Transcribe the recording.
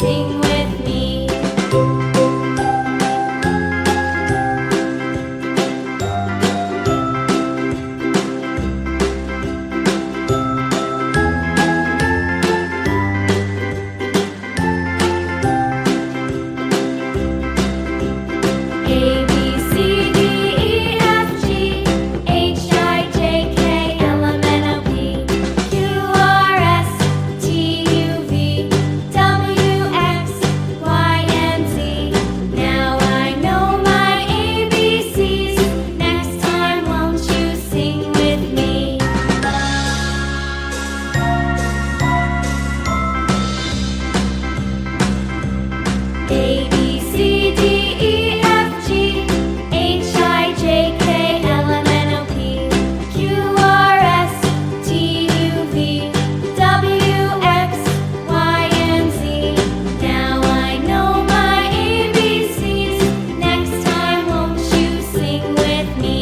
sing with me? A, B, C, D, E, F, G, H, I, J, K, L, M, N, O, P, Q, R, S, T, U, V, W, X, Y, and Z. Now I know my ABCs. Next time, won't you sing with me? A, B, C, D, E, F, G, H, I, J, K, L, M, N, O, P, Q, R, S, T, U, V, W, X, Y, and Z. Now I know my ABCs. Next time, won't you sing with me?